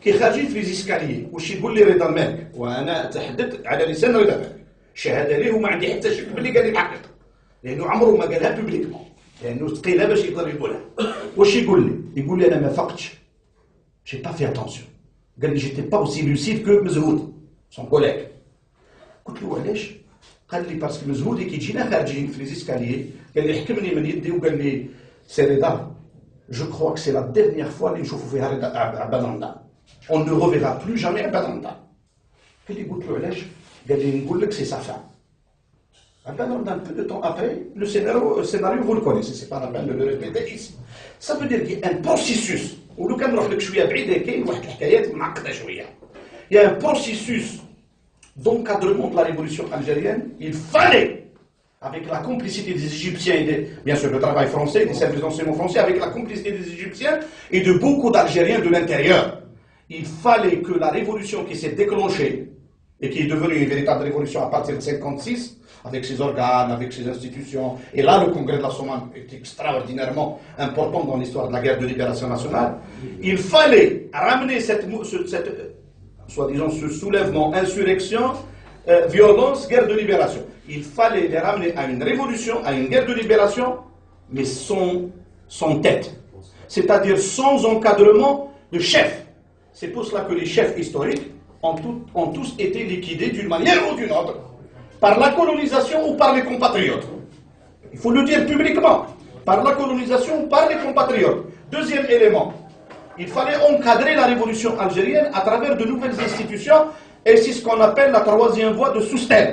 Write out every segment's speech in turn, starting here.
كي خارجين في ليزيسكاليي واش يقول لي رضا المالك، وانا تحدثت على لسان رضا المالك، شهاده ليه وما عندي حتى شك باللي قال لي الحقيقه، لانه عمره ما قالها بوبليكمون، لانه ثقيله باش يقدر يقولها. واش يقول لي؟ يقول لي انا ما فقتش، جي با في اتونسيون، قال لي جيتي با اوسي لوسيد كو مزهود سون كوليك. قلت له علاش؟ قال لي باسكو مزهودي كي جينا خارجين في ليزيسكاليي قال لي حكمني من يدي وقال لي سي رضا جو كخوا كو سي لا ديرنيير فوا اللي نشوفوا فيها رضا عباد رمضان، اون نو ريفيرا بلو جامي عباد رمضان. قال لي قلت له علاش؟ قال لي نقول لك سي سا فام. عباد رمضان peu de temps après le scénario vous le connaissez, c'est pas la peine de le répéter ici. Ça veut dire qu'il y a un processus ولو كان نروح لك شويه بعيد كاين واحد الحكايات معقده شويه. Il y a un processus d'encadrement de la révolution algérienne. Il fallait, avec la complicité des Égyptiens et bien sûr le travail français, des services d'enseignement français, avec la complicité des Égyptiens et de beaucoup d'Algériens de l'intérieur, il fallait que la révolution qui s'est déclenchée et qui est devenue une véritable révolution à partir de 1956, avec ses organes, avec ses institutions, et là le congrès de la Somme est extraordinairement important dans l'histoire de la guerre de libération nationale, il fallait ramener soi-disant ce soulèvement, insurrection, violence, guerre de libération. Il fallait les ramener à une révolution, à une guerre de libération, mais sans tête. C'est-à-dire sans encadrement de chef. C'est pour cela que les chefs historiques ont tous été liquidés d'une manière ou d'une autre, par la colonisation ou par les compatriotes. Il faut le dire publiquement, par la colonisation ou par les compatriotes. Deuxième élément, il fallait encadrer la révolution algérienne à travers de nouvelles institutions, et c'est ce qu'on appelle la troisième voie de Soustelle.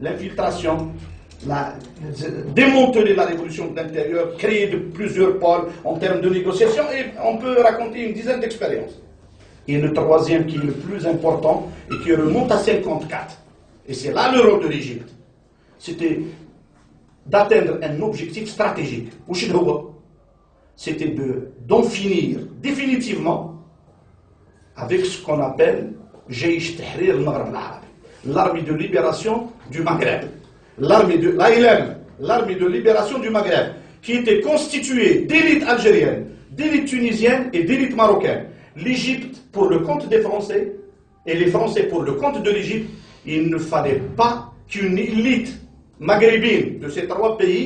L'infiltration, démanteler la révolution de l'intérieur, créer de plusieurs pôles en termes de négociation, et on peut raconter une dizaine d'expériences. Et le troisième qui est le plus important, et qui remonte à 1954, et c'est là le rôle de l'Égypte, c'était d'atteindre un objectif stratégique. C'était d'en finir définitivement avec ce qu'on appelle Jeish Tahrir al-Maghreb al-Arabi, l'armée de libération du Maghreb, l'armée de libération du Maghreb, qui était constituée d'élites algériennes, d'élites tunisiennes et d'élites marocaines. L'Égypte pour le compte des Français et les Français pour le compte de l'Égypte. Il ne fallait pas qu'une élite maghrébine de ces trois pays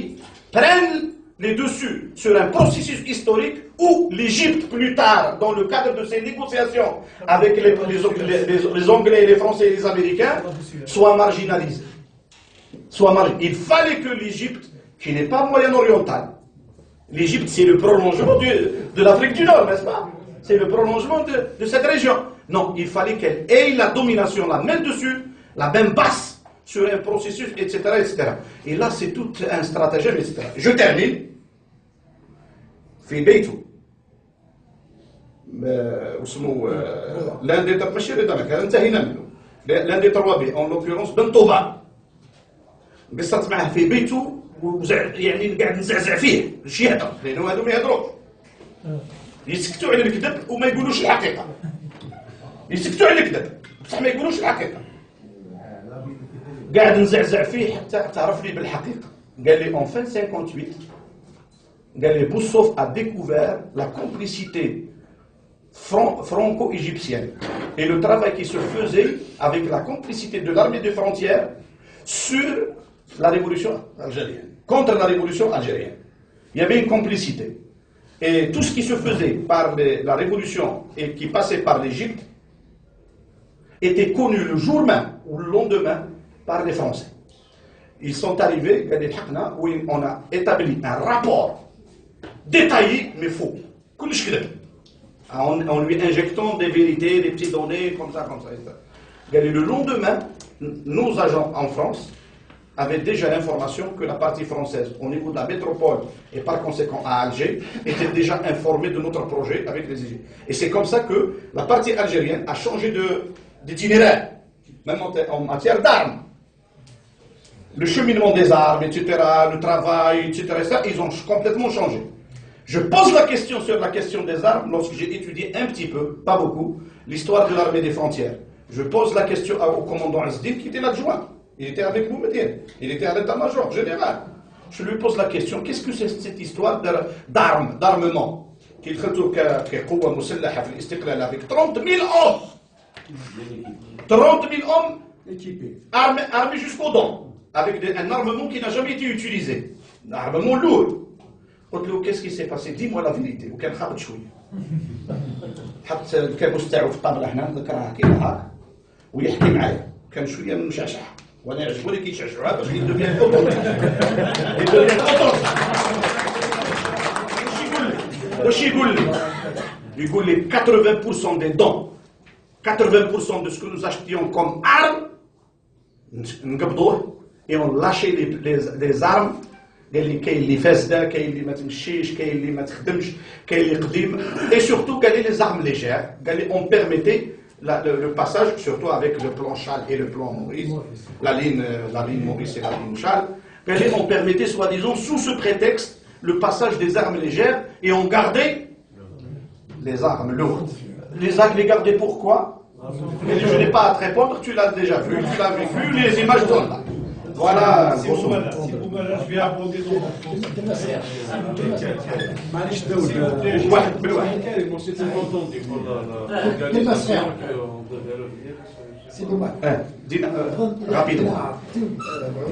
prenne les dessus sur un processus historique où l'Égypte, plus tard, dans le cadre de ces négociations avec les Anglais, les Français et les Américains, soit marginalisée. Il fallait que l'Égypte, qui n'est pas moyen-orientale, l'Égypte c'est le prolongement de l'Afrique du Nord, n'est-ce pas? C'est le prolongement de cette région. Non, il fallait qu'elle ait la domination, la main dessus, la main basse sur un processus, etc., etc. Et là, c'est tout un stratagème, etc. Je termine. في بيته اسمه l'un des ماشي رضا مالك هذا انتهينا منه، l'un des trois بي en l'occurrence بن طوبان، قصرت معه في بيته يعني قاعد نزعزع فيه باش يهضر، لانه هذو ما يهضروش، يسكتوا على الكذب وما يقولوش الحقيقه، يسكتوا على الكذب بصح ما يقولوش الحقيقه. قاعد نزعزع فيه حتى اعترف لي بالحقيقه. قال لي en fin 58 قال لي Boussouf a découvert la complicité franco-égyptienne et le travail qui se faisait avec la complicité de l'armée des frontières sur la révolution algérienne, contre la révolution algérienne. Il y avait une complicité. Et tout ce qui se faisait par la révolution et qui passait par l'Égypte était connu le jour même ou le lendemain par les Français. Ils sont arrivés, où on a établi un rapport détaillé mais faux. En lui injectant des vérités, des petites données, comme ça, etc. Le lendemain, nos agents en France avaient déjà l'information que la partie française, au niveau de la métropole et par conséquent à Alger, était déjà informée de notre projet avec les Égyptiens. Et c'est comme ça que la partie algérienne a changé d'itinéraire, même en matière d'armes. Le cheminement des armes, etc., le travail, etc., ils ont complètement changé. Je pose la question sur la question des armes lorsque j'ai étudié un petit peu, pas beaucoup, l'histoire de l'armée des frontières. Je pose la question au commandant Asdin qui était l'adjoint. Il était avec nous, Médine. Il était à l'état-major général. Je lui pose la question, qu'est-ce que c'est cette histoire d'armes, d'armement? كي دخلتوا كقوه مسلحه في الاستقلال avec 30,000 hommes 30,000 hommes armés jusqu'aux dents avec un armement qui n'a jamais été utilisé un armement lourd. قلت له qu'est-ce qui s'est passé dis-moi la vérité وكان خابط شويه حط الكابوس تاعو في الطابله هنا ذكرها كيما هاك ويحكي معايا كان شويه مشعشع وانا يعجبوني كي يشعشعوها باش يدوبيان اوتوماتيك واش يقول لي يقول لي 80% des dons 80% de ce que nous achetions comme armes نقبضوه et on lâchait les armes قال لي كاين اللي فاسده كاين اللي ما تمشيش كاين اللي ما تخدمش كاين اللي قديم et surtout قال لي les armes légères قال لي on permettait le passage surtout avec le plan Charles et le plan Maurice la ligne Maurice et la ligne Charles قال لي on permettait soi-disant sous ce prétexte le passage des armes légères et on gardait les armes lourdes les garder pourquoi je n'ai pas à te répondre tu l'as déjà vu tu l'as vécu les images sont là. Voilà, grosso modo. Je vais abonder dans سي دوماج دينا rapidement.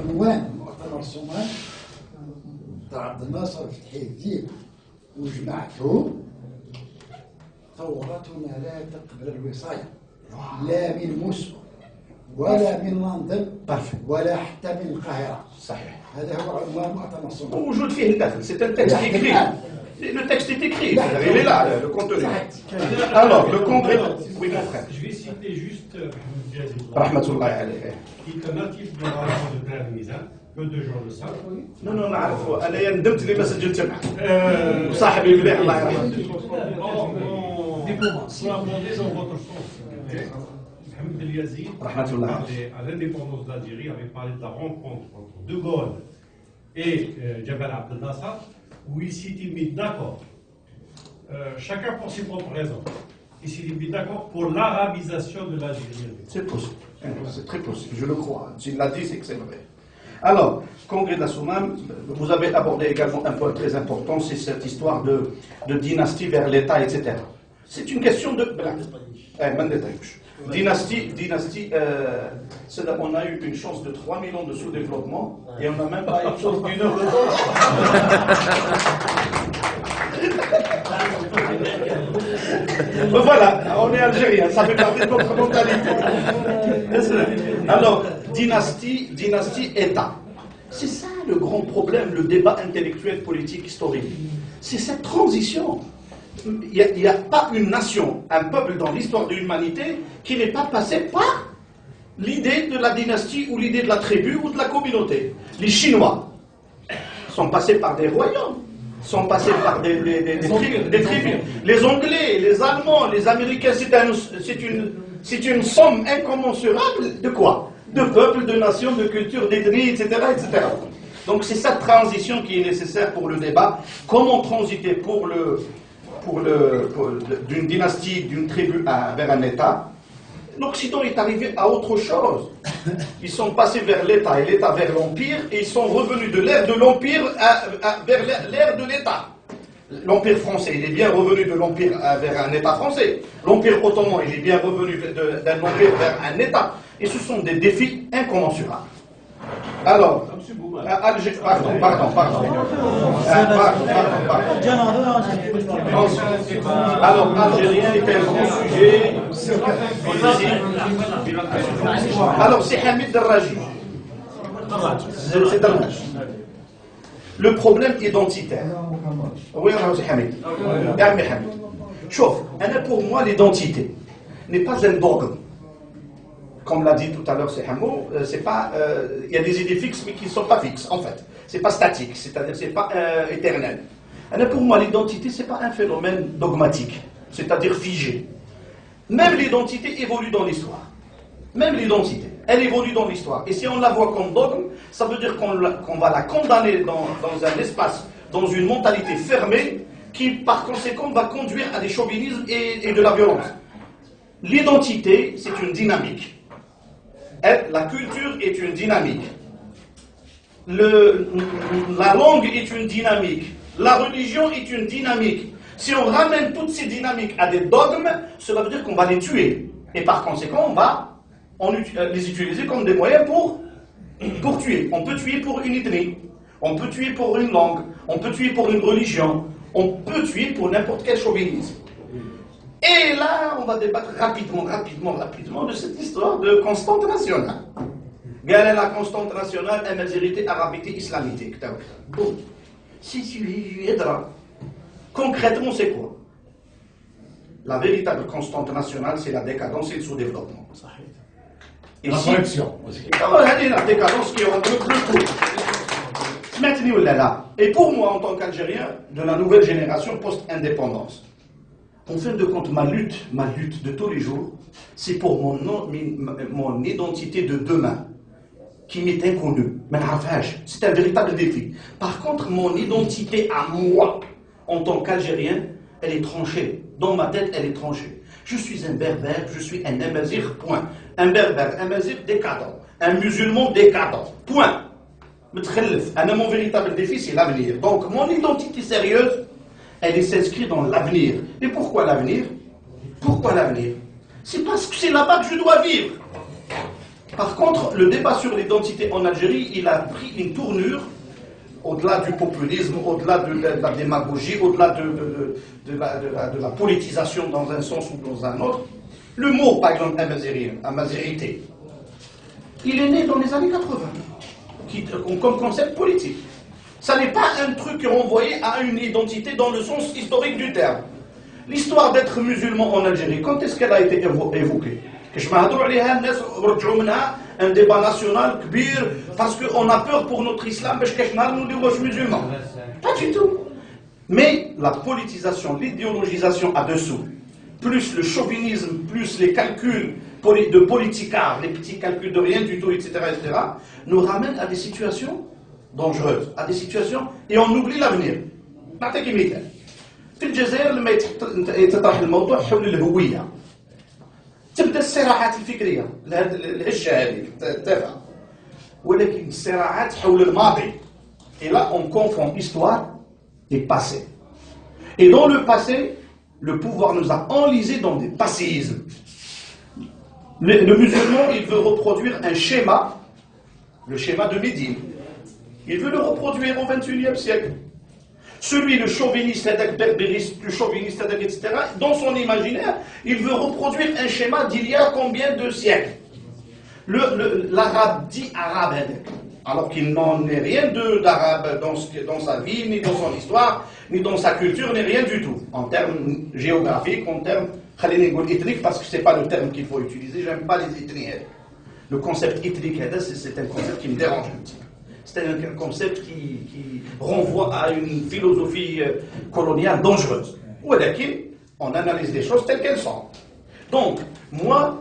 عنوان المؤتمر الصومال تاع عبد الناصر فتحي الدين وجماعته ثورتنا لا تقبل الوصاية لا من موسكو ولا من لندن ولا حتى من القاهرة. صحيح. هذا هو عنوان المؤتمر الصومالي. موجود فيه الداخل، c'est un texte écrit. Le texte est écrit, il est là, le contenu. Alors, le congrès. Oui, mon frère. Je vais citer juste Rahmatullah alayhi. qui est un natif de la région de Termizan, que 2 jours de ça. Non, non, نعرفه. أنا ندمت اللي ما سجلت معك. وصاحبي مليح الله يرحمه. Pour abonder dans votre sens. Mohamed El Yazid, à l'indépendance d'Algérie, avait parlé de la rencontre entre De Gaulle et Jabal Abdel Nasser, où il s'était mis d'accord, chacun pour ses propres raisons, il s'était mis d'accord pour l'arabisation de l'Algérie. C'est possible, c'est très possible, je le crois. S'il l'a dit, c'est que c'est vrai. Alors, congrès de la Soumam, vous avez abordé également un point très important, c'est cette histoire de dynastie vers l'État, etc. C'est une question de... Dynastie, on a eu une chance de 3 000 ans de sous-développement et on n'a même pas une chance d'une heure de temps. Voilà, on est algérien, ça fait partie de notre mentalité. Alors, dynastie, État. C'est ça le grand problème, le débat intellectuel, politique, historique. C'est cette transition. Il n'y a pas une nation, un peuple dans l'histoire de l'humanité qui n'est pas passé par l'idée de la dynastie ou l'idée de la tribu ou de la communauté. Les Chinois sont passés par des royaumes, sont passés par des tribus. Les Anglais, les Allemands, les Américains, c'est une somme incommensurable de quoi? De peuples, de nations, de cultures, d'ethnies, etc., etc. Donc c'est cette transition qui est nécessaire pour le débat. Comment transiter d'une dynastie, d'une tribu vers un État? L'Occident est arrivé à autre chose. Ils sont passés vers l'État et l'État vers l'Empire et ils sont revenus de l'ère de l'Empire vers l'ère de l'État. L'Empire français, il est bien revenu de l'Empire vers un État français. L'Empire ottoman, il est bien revenu d'un empire vers un État. Et ce sont des défis incommensurables. Alors, pardon. Alors, Algérien est un grand sujet. Alors, c'est Hamid Darraji. C'est Darraji. Le problème identitaire. Oui, c'est Hamid. Chauffe, pour moi, l'identité n'est pas un dogme. Comme l'a dit tout à l'heure Hamo, c'est pas, il y a des idées fixes mais qui ne sont pas fixes en fait. C'est pas statique, c'est-à-dire c'est pas éternel. Alors pour moi l'identité c'est pas un phénomène dogmatique, c'est-à-dire figé. Même l'identité évolue dans l'histoire. Même l'identité, elle évolue dans l'histoire. Et si on la voit comme dogme, ça veut dire qu'on va la condamner dans un espace, dans une mentalité fermée, qui par conséquent va conduire à des chauvinismes et de la violence. L'identité c'est une dynamique. La culture est une dynamique. La langue est une dynamique. La religion est une dynamique. Si on ramène toutes ces dynamiques à des dogmes, cela veut dire qu'on va les tuer. Et par conséquent, on va les utiliser comme des moyens pour tuer. On peut tuer pour une ethnie, on peut tuer pour une langue, on peut tuer pour une religion, on peut tuer pour n'importe quel chauvinisme. Et là, on va débattre rapidement de cette histoire de constante nationale. Quelle est la constante nationale? Amazérité, arabité, islamité. Bon, si tu y aideras. Concrètement, c'est quoi? La véritable constante nationale, c'est la décadence et le sous-développement. Et la correction. La décadence qui rentre le coup. Et pour moi, en tant qu'Algérien, de la nouvelle génération post-indépendance, en fin de compte, ma lutte de tous les jours, c'est pour mon identité de demain, qui m'est inconnue. C'est un véritable défi. Par contre, mon identité à moi, en tant qu'Algérien, elle est tranchée. Dans ma tête, elle est tranchée. Je suis un berbère, je suis un amazir, point. Un berbère, un amazir décadent. Un musulman décadent, point. Mon véritable défi, c'est l'avenir. Donc, mon identité sérieuse, elle s'inscrit dans l'avenir. Et pourquoi l'avenir? Pourquoi l'avenir? C'est parce que c'est là-bas que je dois vivre. Par contre, le débat sur l'identité en Algérie, il a pris une tournure au-delà du populisme, au-delà de la démagogie, au-delà de la politisation dans un sens ou dans un autre. Le mot, par exemple, amazérité, il est né dans les années 80, comme concept politique. Ça n'est pas un truc renvoyé à une identité dans le sens historique du terme. L'histoire d'être musulman en Algérie, quand est-ce qu'elle a été évoquée? Un débat national, parce qu'on a peur pour notre islam, parce que nous sommes musulmans. Pas du tout. Mais la politisation, l'idéologisation à-dessous, plus le chauvinisme, plus les calculs de politicards, les petits calculs de rien du tout, etc., nous ramènent à des situations dangereuses, à des situations, et on oublie l'avenir. نعطيك مثال. في الجزائر لما يتطرح الموضوع حول الهوية تبدا الصراعات الفكرية الهشة هذه تافهة ولكن الصراعات حول الماضي. Et là on confond histoire et passé. Et dans le passé, le pouvoir nous a enlisés dans des passéismes. Le musulman, il veut reproduire un schéma, le schéma de Médine. Il veut le reproduire au XXIe siècle. Celui, le chauviniste, le chauviniste, etc., dans son imaginaire, il veut reproduire un schéma d'il y a combien de siècles. L'arabe dit arabe, alors qu'il n'en est rien d'arabe dans sa vie, ni dans son histoire, ni dans sa culture, ni rien du tout. En termes géographiques, en termes ethniques, parce que ce n'est pas le terme qu'il faut utiliser, j'aime pas les ethnies. Le concept ethnique, c'est un concept qui me dérange un petit peu. C'est un concept qui renvoie à une philosophie coloniale dangereuse. Ou on analyse les choses telles qu'elles sont. Donc, moi,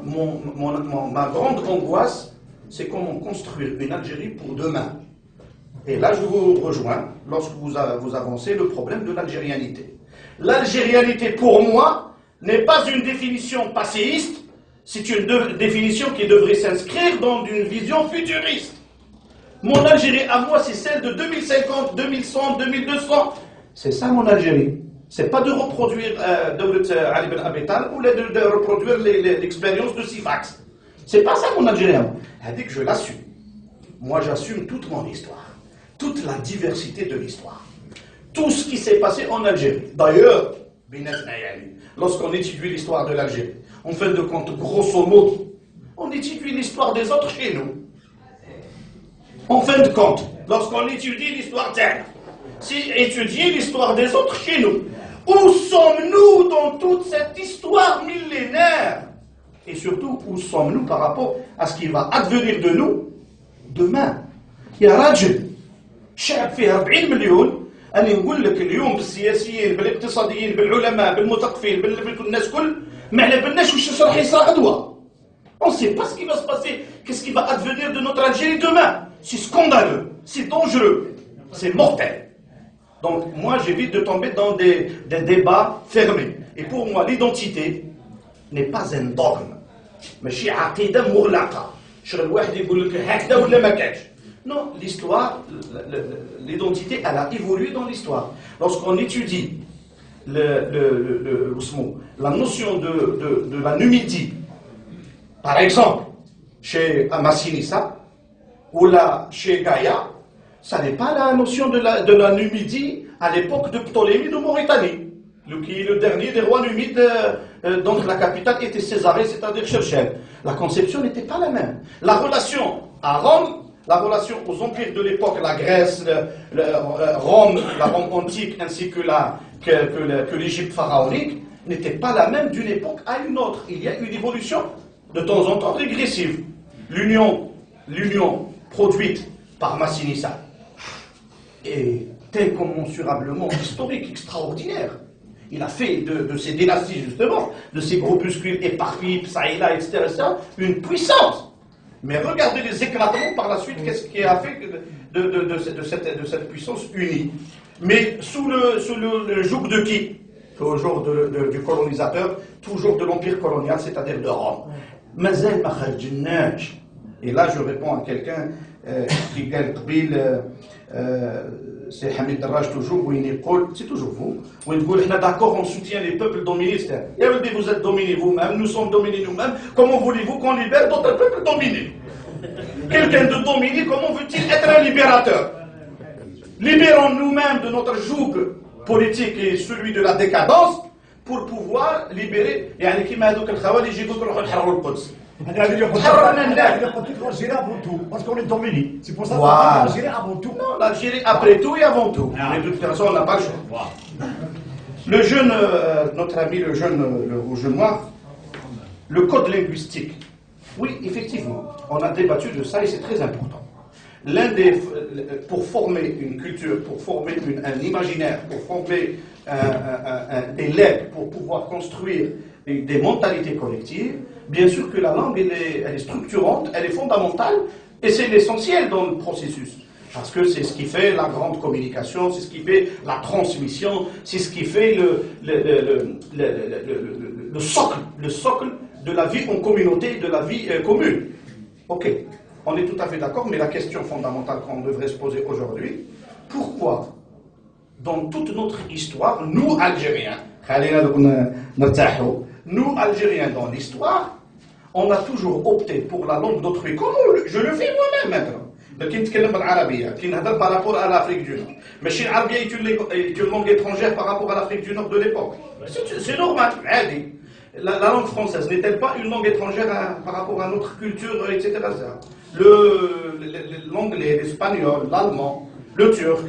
ma grande angoisse, c'est comment construire une Algérie pour demain. Et là, je vous rejoins lorsque vous avancez le problème de l'algérianité. L'algérianité, pour moi, n'est pas une définition passéiste, c'est une définition qui devrait s'inscrire dans une vision futuriste. Mon Algérie à moi, c'est celle de 2050, 2100, 2200. C'est ça mon Algérie. C'est pas de reproduire Ali Ben Abi Talib ou de reproduire l'expérience de Sifax. C'est pas ça mon Algérie à moi. Elle dit que je l'assume. Moi, j'assume toute mon histoire, toute la diversité de l'histoire, tout ce qui s'est passé en Algérie. D'ailleurs, lorsqu'on étudie l'histoire de l'Algérie, en fin de compte, grosso modo, on étudie l'histoire des autres chez nous. En fin de compte, lorsqu'on étudie l'histoire terre, si étudier l'histoire des autres chez nous, où sommes-nous dans toute cette histoire millénaire? Et surtout, où sommes-nous par rapport à ce qui va advenir de nous demain? Il y a راجل شعب فيه 40 مليون أنا نقول لك اليوم بالسياسيين بالاقتصاديين بالعلماء بالمثقفين بالناس كل ما على بالناش واش راح يصرى غدوة. On ne sait pas ce qui va se passer, qu'est-ce qui va advenir de notre Algérie demain. C'est scandaleux, c'est dangereux, c'est mortel. Donc moi j'évite de tomber dans des débats fermés. Et pour moi l'identité n'est pas un dogme. ماشي عقيدة مغلقة. شغل واحد يقول لك هكذا ولا ما كانش. Non, l'histoire, l'identité, elle a évolué dans l'histoire. Lorsqu'on étudie la notion de la Numidie, par exemple, chez Massinissa ou là, chez Gaïa, ça n'est pas la notion de la Numidie à l'époque de Ptolémée de Mauritanie, qui est le dernier des rois numides, donc la capitale était Césarée, c'est-à-dire Chefchaouen. La conception n'était pas la même. La relation à Rome, la relation aux empires de l'époque, la Grèce, Rome, la Rome antique, ainsi que l'Égypte pharaonique, n'était pas la même d'une époque à une autre. Il y a une évolution de temps en temps régressive. L'union produite par Massinissa est incommensurablement historique, extraordinaire. Il a fait de ces dynasties, justement, de ces groupuscules éparpillés, ça et là, etc., une puissance. Mais regardez les éclatements par la suite, qu'est-ce qui a fait de cette puissance unie. Mais sous le joug de qui? Toujours du colonisateur, toujours de l'empire colonial, c'est-à-dire de Rome. Mazel ma kharjnach. Et là, je réponds à quelqu'un qui gagne c'est Hamid Darraj toujours, où il dit, c'est toujours vous, où il dit, d'accord, on soutient les peuples dominés. Et il dit, vous êtes dominés vous-même, nous sommes dominés nous-mêmes, comment voulez-vous qu'on libère d'autres peuples dominés? Quelqu'un de dominé, comment veut-il être un libérateur? Libérons nous-mêmes de notre joug politique et celui de la décadence pour pouvoir libérer. يعني كيما هذوك الخوالي يجيبوا يروحوا يحرروا القدس. Parce qu'on est dominé. C'est pour ça qu'on Voilà. l'Algérie avant tout. Non, l'Algérie après tout et avant tout. Mais de toute façon, on n'a pas le choix. Le jeune, notre ami le jeune noir, le code linguistique. Oui, effectivement, on a débattu de ça et c'est très important. Pour former une culture, pour former un imaginaire, pour former des legs, pour pouvoir construire des mentalités collectives, bien sûr que la langue, elle est structurante, elle est fondamentale, et c'est l'essentiel dans le processus. Parce que c'est ce qui fait la grande communication, c'est ce qui fait la transmission, c'est ce qui fait le socle de la vie en communauté, de la vie commune. Ok, on est tout à fait d'accord, mais la question fondamentale qu'on devrait se poser aujourd'hui, pourquoi dans toute notre histoire, nous Algériens, dans l'histoire, on a toujours opté pour la langue d'autrui, comme je le fais moi-même maintenant. Qui نتكلم بالعربية, qui نهضر par rapport à l'Afrique du Nord. ماشي العربية est une langue étrangère par rapport à l'Afrique du Nord de l'époque. C'est normal, عادي. La langue française n'est-elle pas une langue étrangère par rapport à notre culture, etc. L'anglais, l'espagnol, l'allemand, le turc.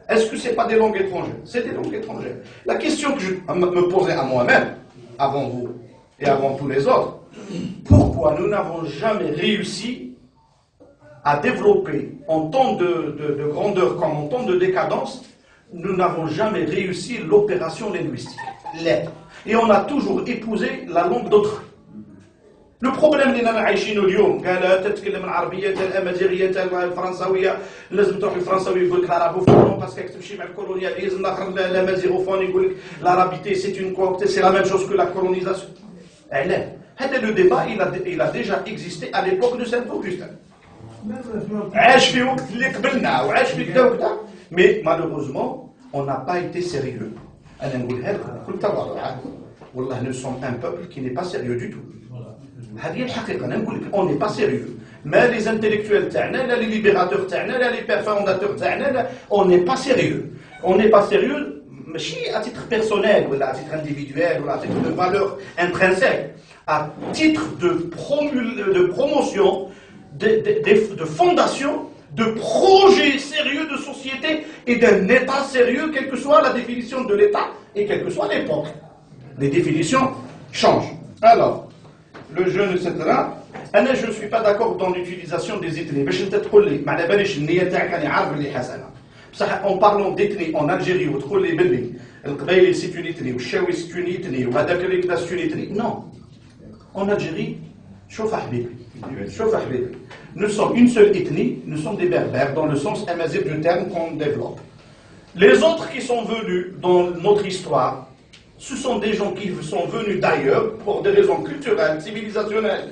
Est-ce que ce n'est pas des langues étrangères? C'est des langues étrangères. La question que je me posais à moi-même, avant vous et avant tous les autres, pourquoi nous n'avons jamais réussi à développer en temps de grandeur comme en temps de décadence, nous n'avons jamais réussi l'opération linguistique, l'être. Et on a toujours épousé la langue d'autrui. Le problème اللي انا عايشينه اليوم قال تتكلم العربيه الامازيغيه الفرنساويه لازم تروح للفرنساوي يقول لك العربوفون باسكو تمشي مع الكولونياليزم الاخر الامازيغوفون يقول لك l'arabité c'est la même chose que la colonisation. علاه هذا le débat il a déjà existé à l'époque de Saint-Augustin. عاش في وقت اللي قبلنا وعاش في كذا وكذا mais malheureusement on n'a pas été sérieux. انا نقولها لكم بكل تواضع والله nous sommes un peuple qui n'est pas sérieux du tout. هذه الحقيقة أنا نقول لك on n'est pas sérieux. ما les intellectuels تاعنا لا les libérateurs تاعنا لا les pères fondateurs تاعنا لا on n'est pas sérieux. On n'est pas sérieux ماشي à titre personnel ou à titre individuel ou à titre de valeur intrinsèque, à titre de promotion, de fondation, de projet sérieux de société et d'un État sérieux, quelle que soit la définition de l'État et quelle que soit l'époque. Les définitions changent. Alors, le jeune, etc. Je ne suis pas d'accord dans l'utilisation des ethnies. En parlant d'ethnie en Algérie, c'est une ethnie, c'est une ethnie, c'est une ethnie. Non. En Algérie, nous sommes une seule ethnie, nous sommes des berbères, dans le sens amazigh du terme qu'on développe. Les autres qui sont venus dans notre histoire, ce sont des gens qui sont venus d'ailleurs pour des raisons culturelles, civilisationnelles,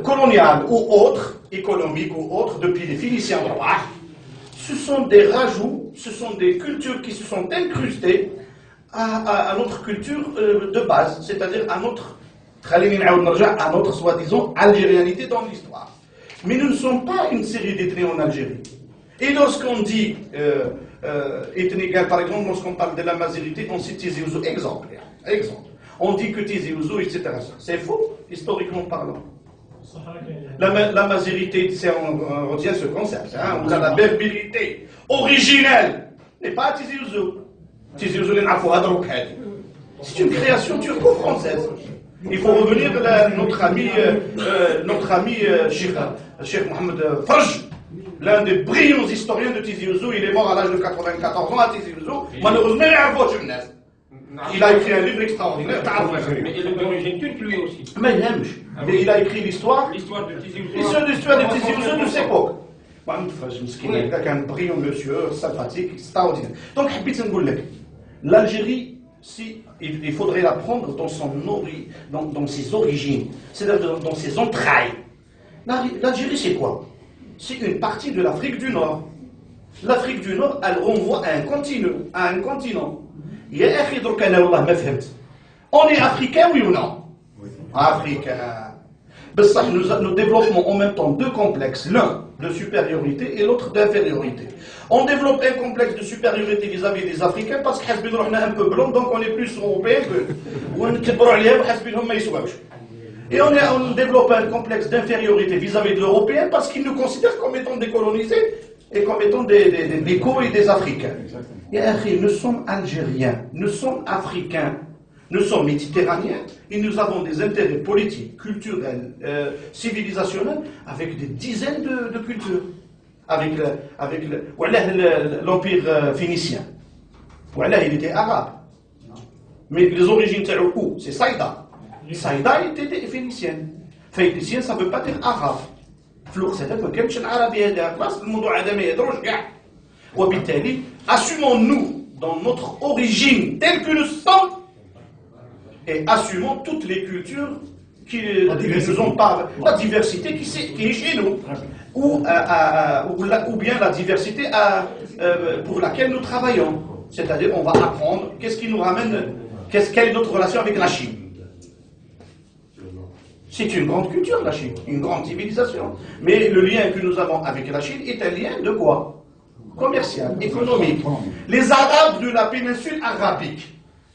coloniales ou autres, économiques ou autres, depuis les Phéniciens rois. Ce sont des rajouts, ce sont des cultures qui se sont incrustées à notre culture de base, c'est-à-dire à notre soi-disant algérianité dans l'histoire. Mais nous ne sommes pas une série d'ethnies en Algérie. Et lorsqu'on dit ethnie, par exemple, lorsqu'on parle de la majorité, on cite Tizi Ouzou, exemple. On dit que Tizi Ouzou, etc. C'est faux, historiquement parlant. La majorité, on retient ce concept, hein, où la berbérité originelle n'est pas Tizi Ouzou. Tizi Ouzou, c'est une création turco-française. Il faut revenir à notre ami Cheikh Mohamed Farj, l'un des brillants historiens de Tizi Ouzou. Il est mort à l'âge de 94 ans à Tizi Ouzou. Malheureusement, il a écrit un livre extraordinaire. Mais il est d'origine turque lui aussi. Mais il a écrit l'histoire. L'histoire de Tizi Ouzou. L'histoire de Tizi Ouzou de cette époque. Mohamed Farj, il est un brillant monsieur, sympathique, extraordinaire. Donc, l'Algérie, si, il faudrait la prendre dans ses origines, c'est-à-dire dans ses entrailles. L'Algérie, c'est quoi? C'est une partie de l'Afrique du Nord. L'Afrique du Nord, elle renvoie à un continent. On est africain, oui ou non? Africain. Nous développons en même temps deux complexes, l'un de supériorité et l'autre d'infériorité. On développe un complexe de supériorité vis-à-vis des Africains parce qu'on est un peu blanc, donc on est plus européen et on développe un complexe d'infériorité vis-à-vis de l'Européen parce qu'ils nous considèrent comme étant décolonisés et comme étant des Bécos et des Africains. Et nous sommes Algériens, nous sommes Africains, nous sommes méditerranéens et nous avons des intérêts politiques, culturels, civilisationnels avec des dizaines de cultures. Avec l'Empire phénicien. Voilà, il était arabe. Mais les origines, c'est Saïda. Saïda était phénicienne. Phénicienne, ça ne veut pas dire arabe. Assumons-nous dans notre origine telle que nous sommes et assumons toutes les cultures qui nous ont parlé, la diversité qui est chez nous, ou bien la diversité pour laquelle nous travaillons. C'est-à-dire, on va apprendre qu'est-ce qui nous ramène, quelle est notre relation avec la Chine. C'est une grande culture, la Chine, une grande civilisation. Mais le lien que nous avons avec la Chine est un lien de quoi? Commercial, économique. Les Arabes de la péninsule arabique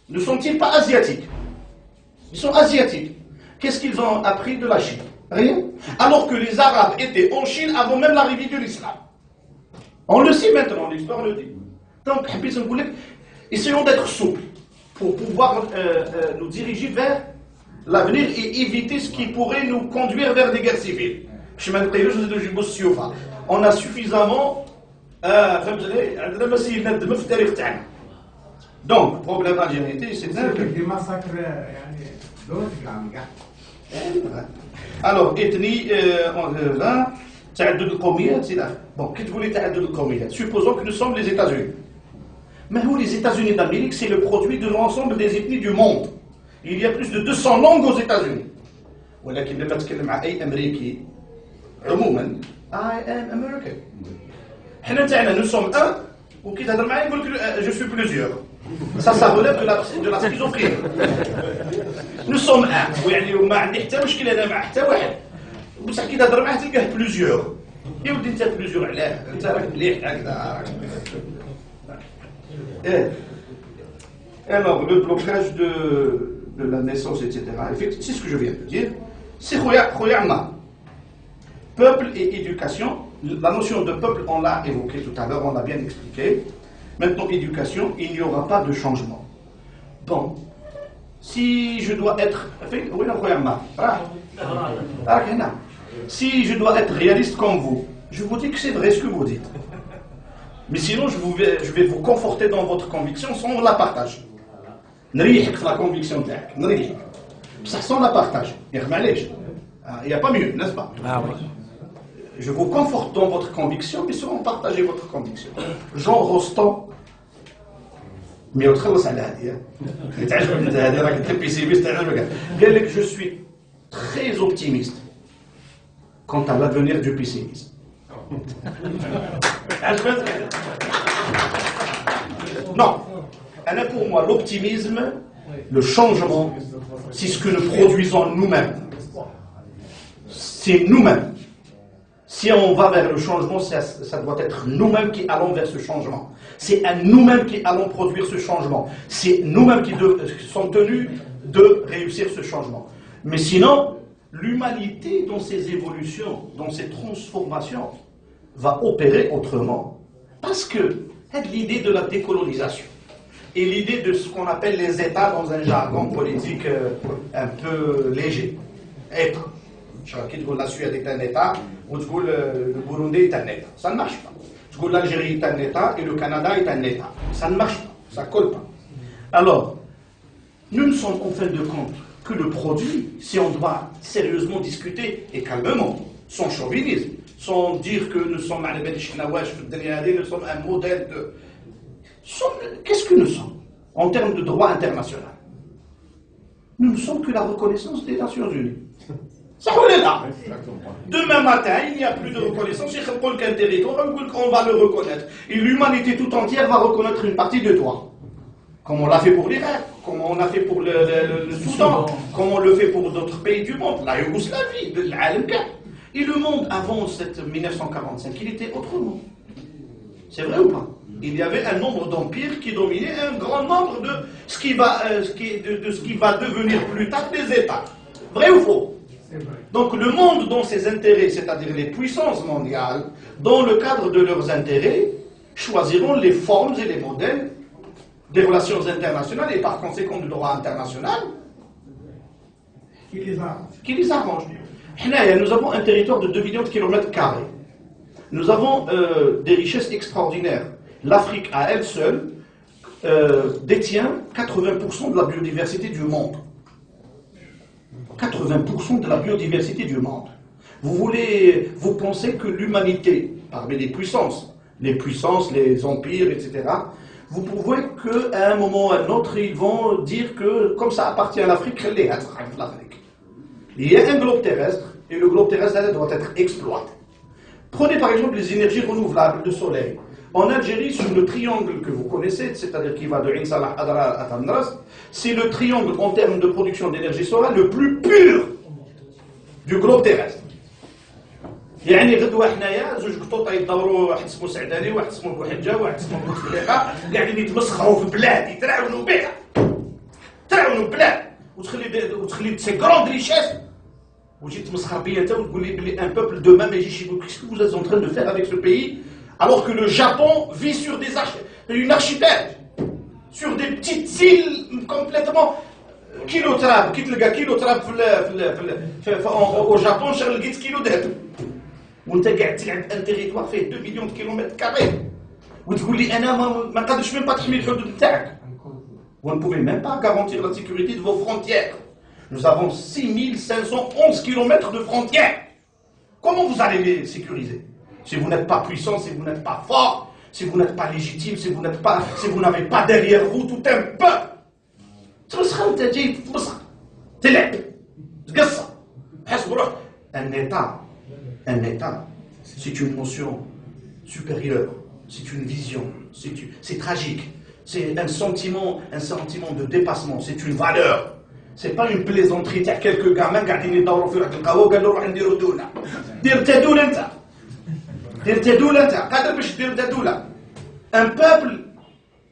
ne sont-ils pas asiatiques? Ils sont asiatiques. Qu'est-ce qu'ils ont appris de la Chine? Rien. Alors que les Arabes étaient en Chine avant même l'arrivée de l'islam. On le sait maintenant, l'histoire le dit. Donc, essayons d'être souples pour pouvoir nous diriger vers l'avenir et éviter ce qui pourrait nous conduire vers des guerres civiles. On a suffisamment donc, problème d'algérité, c'est des massacres d'autres. Alors, ethnie, là, تعدد القوميات, c'est là. Bon, qu'est-ce que vous voulez تعدد القوميات? Supposons que nous sommes les États-Unis. Mais où les États-Unis d'Amérique, c'est le produit de l'ensemble des ethnies du monde. Il y a plus de 200 langues aux États-Unis. ولكن لما تكلم مع أي أمريكي عموما I am American. حنا تاعنا nous sommes un وكي تهضر معايا يقول لك je suis plusieurs. Ça relève de la schizophrénie. Nous sommes un ويعني ما عندي حتى مشكل انا مع حتى واحد. بصح كي تهضر معاه تلقاه بلوزيور. يا ودي انت بلوزيور علاه؟ انت راك مليح هكذا. Alors, le blocage de la naissance, etc. C'est ce que je viens de dire. C'est Khoyama. Peuple et éducation. La notion de peuple, on l'a évoqué tout à l'heure, on l'a bien expliqué. Maintenant, éducation, il n'y aura pas de changement. Bon, si je dois être... Si je dois être réaliste comme vous, je vous dis que c'est vrai ce que vous dites. Mais sinon, je vais vous conforter dans votre conviction sans la partage. نريحك في la conviction تاعك نريحك بصح sans la partage معليش il n'y a pas mieux, n'est-ce pas? Je vous conforte dans votre conviction mais sans partager votre conviction. Jean Rostand mais وتخلص على هذه تعجبك انت هذه راك انت بيسيميست تعجبك قال لك je suis très optimiste quant à l'avenir du pessimisme. Non, Pour moi, l'optimisme, le changement, c'est ce que nous produisons nous-mêmes. C'est nous-mêmes. Si on va vers le changement, ça doit être nous-mêmes qui allons vers ce changement. C'est à nous-mêmes qui allons produire ce changement. C'est nous-mêmes qui sommes tenus de réussir ce changement. Mais sinon, l'humanité, dans ses évolutions, dans ses transformations, va opérer autrement. Parce que l'idée de la décolonisation et l'idée de ce qu'on appelle les États dans un jargon politique un peu léger. Être. La Suède est un État, ou le Burundi est un État. Ça ne marche pas. L'Algérie est un État et le Canada est un État. Ça ne marche pas, ça ne colle pas. Alors, nous ne sommes en fin de compte que le produit, si on doit sérieusement discuter, et calmement, sans chauvinisme, sans dire que nous sommes nous sommes un modèle de... Qu'est-ce que nous sommes en termes de droit international? Nous ne sommes que la reconnaissance des Nations Unies. Ça roule là. Demain matin, il n'y a plus de reconnaissance. Qu'un territoire, on va le reconnaître. Et l'humanité tout entière va reconnaître une partie de toi. Comme on l'a fait pour l'Irak, comme on l'a fait pour le Soudan, comme on le fait pour d'autres pays du monde, la Yougoslavie, l'Algérie. Et le monde avant 1945, il était autrement. C'est vrai ou pas? Il y avait un nombre d'empires qui dominaient un grand nombre de ce qui va devenir plus tard des États. Vrai ou faux? Donc le monde dans ses intérêts, c'est-à-dire les puissances mondiales, dans le cadre de leurs intérêts, choisiront les formes et les modèles des relations internationales et par conséquent du droit international qui les arrangent. Nous avons un territoire de 2 millions de kilomètres carrés. Nous avons des richesses extraordinaires. L'Afrique à elle seule détient 80% de la biodiversité du monde. 80% de la biodiversité du monde. Vous pensez que l'humanité, parmi les puissances, les empires, etc., vous pouvez qu'à un moment ou à un autre, ils vont dire que, comme ça appartient à l'Afrique, il y a un globe terrestre, et le globe terrestre doit être exploité. Prenez par exemple les énergies renouvelables, le soleil. En Algérie, sur le triangle que vous connaissez, c'est-à-dire qui va de Ain Salah Adra à Tamras, c'est le triangle en termes de production d'énergie solaire le plus pur du globe terrestre. يعني غدوه حنايا زوج قطوطه يدوروا واحد اسمه سعداني واحد اسمه بوحجه واحد اسمه بوتفليقه قاعدين يتمسخروا في بلاد يتراونوا بها تراونوا بلاد وتخلي سي كروند ريشيس وتجي تمسخر بيا انت وتقول لي بلي ان بوبل دوما ما يجيش يقول qu'est-ce que vous êtes en train de faire avec ce pays alors que le Japon vit sur une archipel sur des petites îles complètement كيلو تراب au Japon شغل لقيت كيلو ذهب وانت قاعد تلعب ان تيريتوار فيه 2 مليون كيلومتر كاري وتقول لي انا ما قادرش même pas تحمي الحدود نتاعك. Vous ne pouvez même pas garantir la sécurité de vos frontières. Nous avons 6511 km de frontières. Comment vous allez les sécuriser? Si vous n'êtes pas puissant, si vous n'êtes pas fort, si vous n'êtes pas légitime, si vous n'avez pas derrière vous tout un peuple. تمسخر انت جاي تمسخر تلعب تقصر حسب روحك. Un État, c'est une notion supérieure, c'est une vision, c'est tragique, c'est un sentiment de dépassement, c'est une valeur. C'est pas une plaisanterie. Il y a quelques gamins قاعدين يدوروا في واحد القهوه وقالوا روح نديروا دوله. دير تا دوله انت. دير تا دوله انت. قادر باش دير تا دوله. Un peuple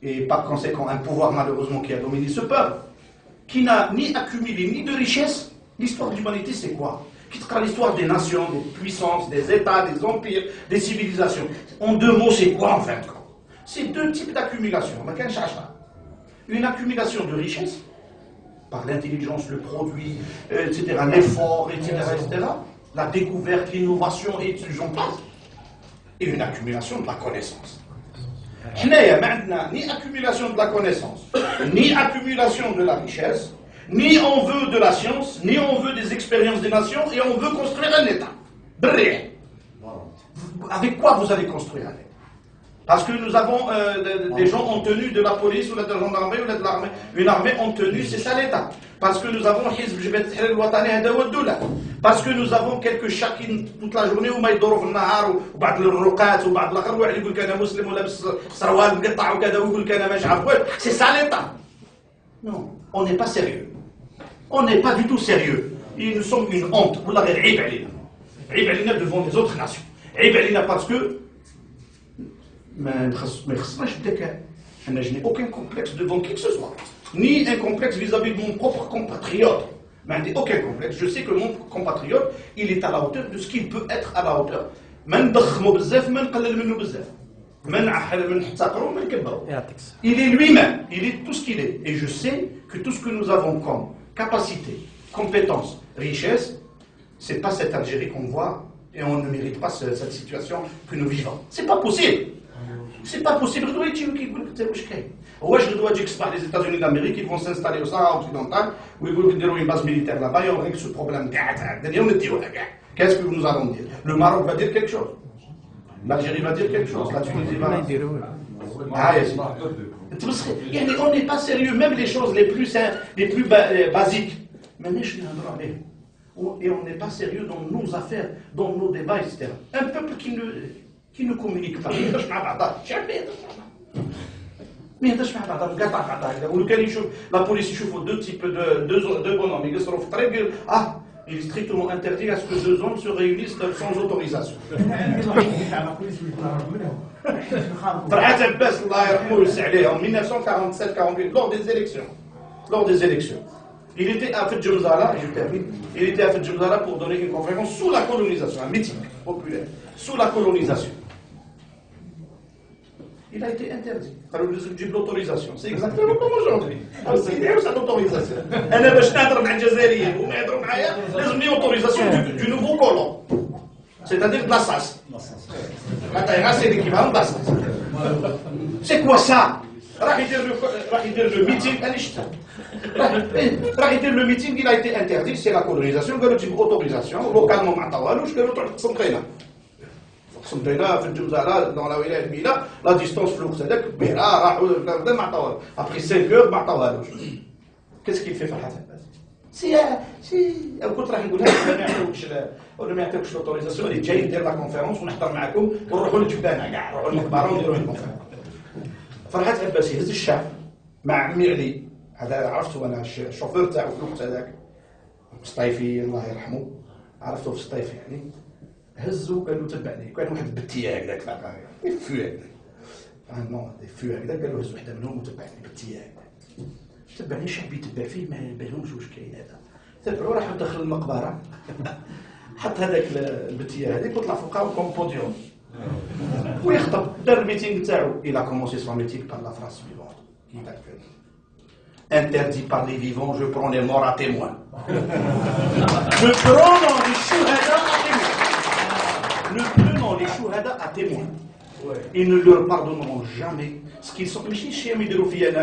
et par conséquent un pouvoir malheureusement qui a dominé ce peuple, qui n'a ni accumulé ni de richesse. L'histoire de l'humanité c'est quoi? Qui sera l'histoire des nations, des puissances, des États, des empires, des civilisations. En 2 mots, c'est quoi en fait? C'est 2 types d'accumulation. Une accumulation de richesse, par l'intelligence, le produit, etc., l'effort, etc., la découverte, l'innovation, et j'en passe. Et une accumulation de la connaissance. Ni accumulation de la connaissance, ni accumulation de la richesse, ni on veut de la science, ni on veut des expériences des nations, et on veut construire un État. Avec quoi vous allez construire un État? Parce que nous avons des gens en tenue de la police ou de la gendarmerie ou de l'armée, une armée en tenue, c'est ça l'État. Parce que nous avons parce que nous avons quelques chacun toute la journée وما يدوروا في النهار وبعض الرقات وبعض الاخر واحد يقول لك انا مسلم ولابس سروال مقطع وكذا ويقول لك انا ماشي عارف والو. C'est ça l'État. Non, on n'est pas sérieux. On n'est pas du tout sérieux. Et nous sommes une honte. والله غير عيب علينا. عيب علينا devant les autres nations. عيب علينا parce que ما يخصناش الذكاء. أنا je n'ai aucun complexe devant qui que ce soit. Ni un complexe vis-à-vis de mon propre compatriote. Mais aucun complexe. Je sais que mon compatriote, il est à la hauteur de ce qu'il peut être à la hauteur. Il est lui-même, il est tout ce qu'il est. Et je sais que tout ce que nous avons comme capacité, compétence, richesse, c'est pas cette Algérie qu'on voit et on ne mérite pas cette situation que nous vivons. C'est pas possible. C'est pas possible. Je dois dire que les États-Unis d'Amérique, ils vont s'installer au Sahara occidental, où ils vont dire une base militaire là-bas, et on règle ce problème. Qu'est-ce que nous allons dire? Le Maroc va dire quelque chose. L'Algérie va dire quelque chose. La Tunisie va dire. On n'est pas sérieux, même les choses les plus basiques. Et on n'est pas sérieux dans nos affaires, dans nos débats, etc. Un peuple qui ne communique pas. ما يهدرش مع بعضها مقاطع بعضها هكذا ولو كان يشوف لا بوليس يشوفوا deux bonhommes يقصروا في الطريق يقول il est strictement interdit à ce que deux hommes se réunissent sans autorisation. فرحات عباس الله يرحمه ويوسع عليه en 1947-48 lors des élections. Il était à Fedjemzala, je termine, il était à Fedjemzala pour donner une conférence sous la colonisation, un meeting populaire, sous la colonisation. Il a été interdit. L'autorisation. C'est exactement comme aujourd'hui. C'est l'autorisation. أنا باش نهضر مع الجزائريين وما يهضروا معايا لازم لي autorisation du nouveau colon. C'est-à-dire de la SAS. C'est l'équivalent de la SAS. C'est quoi ça? راح يدير le meeting أنا شفته. راح يدير le meeting il a été interdit c'est la colonisation قالوا تجيب autorisation localement ما عطاوهالوش قالوا تروح تقسم قسمتينا في الجزائر dans la ولايه المينا لا ديستونس في الوقت هذاك كبيره راحوا ما عطاوها ابخي 5 heures ما عطاوهالوش كيس كيف فرحات سي كنت راح نقولها ولا ما يعطيوكش لوتوريزاسيون اللي جاي ندير لا كونفيرونس ونحضر معكم ونروحوا لجبانه كاع نروحوا للمقبره ونديروا الكونفيرونس فرحات عباسي هز الشعب مع عمي علي هذا عرفته انا الشوفير تاعو في الوقت هذاك سطيفي الله يرحمه عرفته في سطيفي يعني هزوا قالوا تبعني كان واحد البتيه هكذاك تلقى فو هكذا نو فو هكذا قالوا هزوا وحده منهم وتبعني بتيه هكذا تبعني الشعب يتبع فيه ما بالهمش واش كاين هذا تبعوا راح دخل المقبره حط هذاك البتيه هذيك وطلع فوقها كوم بوديوم ويخطب دار الميتينغ تاعو il a commencé son meeting par la phrase suivante interdit par les vivants je prends les morts à témoin je prends les shuhada à témoin nous prenons les shuhada à témoin ils ne leur pardonneront jamais ce qu'ils sont ماشي شي يديروا فيا انا